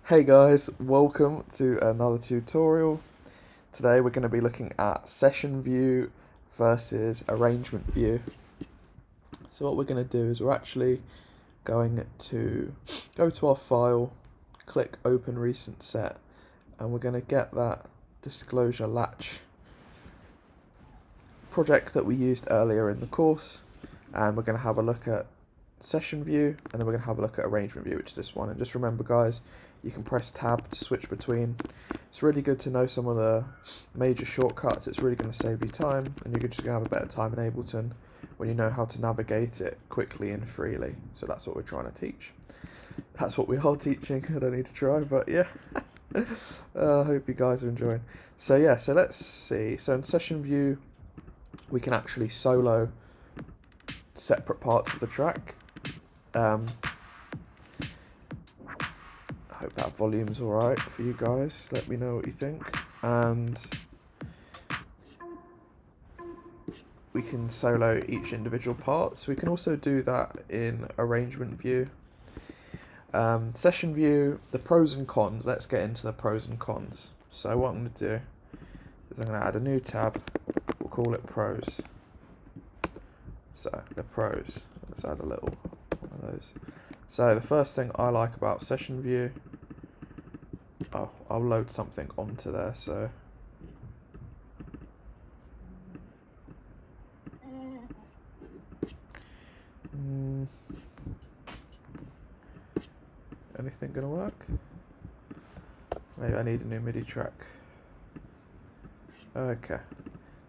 Hey guys, welcome to another tutorial. Today we're going to be looking at session view versus arrangement view. So what we're going to do is we're actually going to go to our file, click open recent set, and we're going to get that disclosure latch project that we used earlier in the course, and we're going to have a look at session view, and then we're going to have a look at arrangement view, which is this one. And just remember guys, you can press tab to switch between. It's really good to know some of the major shortcuts. It's really going to save you time, and you're just going to have a better time in Ableton when you know how to navigate it quickly and freely. So that's what we're trying to teach. That's what we are teaching. I don't need to try, but yeah. I hope you guys are enjoying. So yeah, so let's see. So in session view, we can actually solo separate parts of the track. I hope that volume's alright for you guys. Let me know what you think. And we can solo each individual part. So we can also do that in arrangement view. Session view, the pros and cons. Let's get into the pros and cons. So what I'm going to do is I'm going to add a new tab. We'll call it pros. So the pros. Let's add a little one of those. So the first thing I like about session view, I'll load something onto there. So anything gonna work? Maybe I need a new MIDI track. Okay.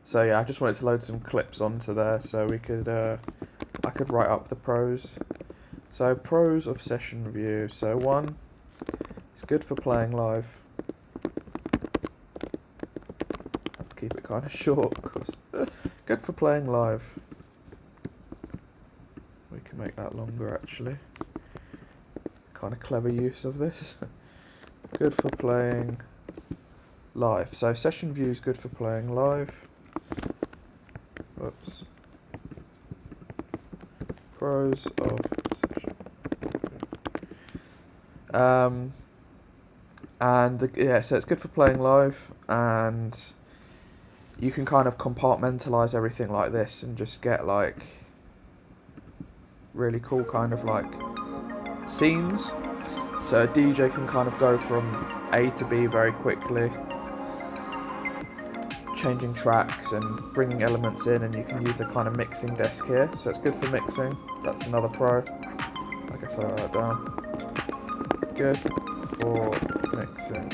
So yeah, I just wanted to load some clips onto there so we could I could write up the pros. So pros of session view. So one, it's good for playing live. I have to keep it kind of short because good for playing live. We can make that longer actually. Kind of clever use of this. Good for playing live. So session view is good for playing live. Whoops. Pros of session. Yeah, so it's good for playing live, and you can kind of compartmentalize everything like this and just get like really cool kind of like scenes. So a DJ can kind of go from A to B very quickly, changing tracks and bringing elements in, and you can use the kind of mixing desk here. So it's good for mixing. That's another pro. I guess I'll write that down. Good for mixing.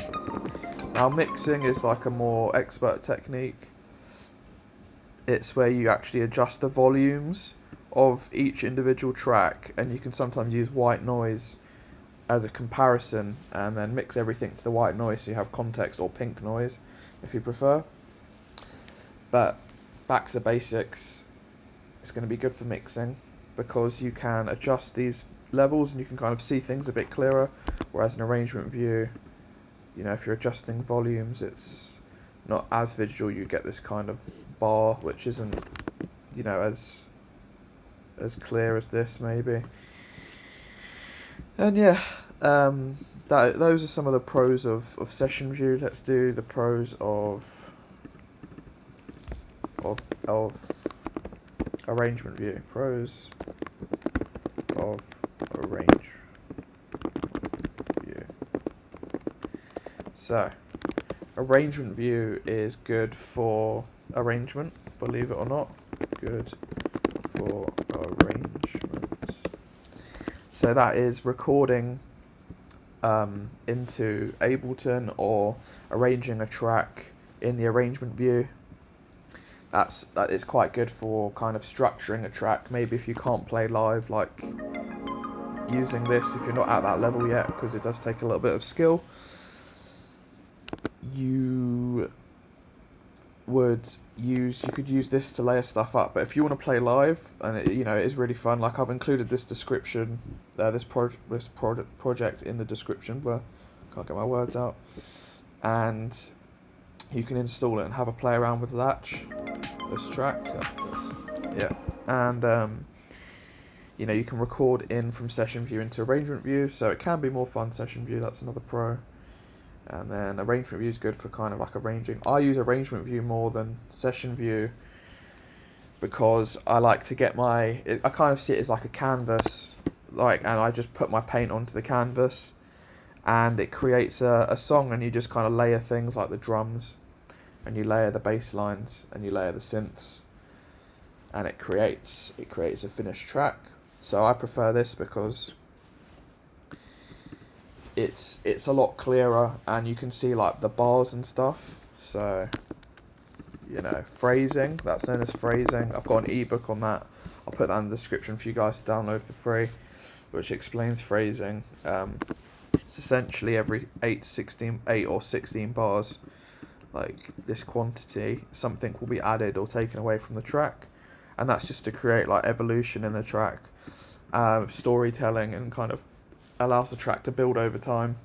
Now mixing is like a more expert technique. It's where you actually adjust the volumes of each individual track, and you can sometimes use white noise as a comparison and then mix everything to the white noise so you have context, or pink noise if you prefer. But back to the basics, it's going to be good for mixing because you can adjust these levels and you can kind of see things a bit clearer, whereas in arrangement view, you know, if you're adjusting volumes, it's not as visual. You get this kind of bar which isn't, you know, as clear as this maybe. And yeah, those are some of the pros of session view. Let's do the pros of arrangement view. Pros of arrange view. So arrangement view is good for arrangement, believe it or not. Good for arrangement. So that is recording into Ableton or arranging a track in the arrangement view. That is quite good for kind of structuring a track. Maybe if you can't play live, like using this if you're not at that level yet, because it does take a little bit of skill. You could use this to layer stuff up, but if you want to play live, and it is really fun. Like I've included this description, this project in the description, but can't get my words out, and you can install it and have a play around with Latch, this track, yeah, and You know, you can record in from session view into arrangement view, so it can be more fun. Session view, that's another pro. And then arrangement view is good for kind of like arranging. I use arrangement view more than session view because I like to get I kind of see it as like a canvas, like, and I just put my paint onto the canvas and it creates a song, and you just kind of layer things like the drums, and you layer the bass lines, and you layer the synths, and it creates a finished track. So I prefer this because it's a lot clearer, and you can see like the bars and stuff. So, you know, phrasing, that's known as phrasing. I've got an ebook on that. I'll put that in the description for you guys to download for free, which explains phrasing. It's essentially every 8 or 16 bars, like this quantity, something will be added or taken away from the track, and that's just to create like evolution in the track, storytelling, and kind of allows the track to build over time.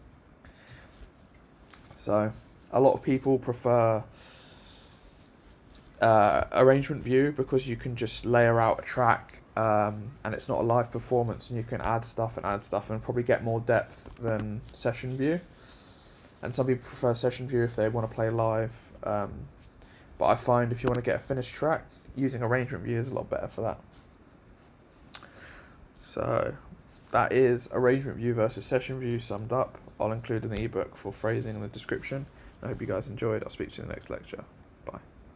So a lot of people prefer arrangement view because you can just layer out a track, and it's not a live performance, and you can add stuff and probably get more depth than session view. And some people prefer session view if they want to play live, but I find if you want to get a finished track, using arrangement view is a lot better for that. So that is arrangement view versus session view summed up. I'll include an ebook for phrasing in the description. I hope you guys enjoyed. I'll speak to you in the next lecture. Bye.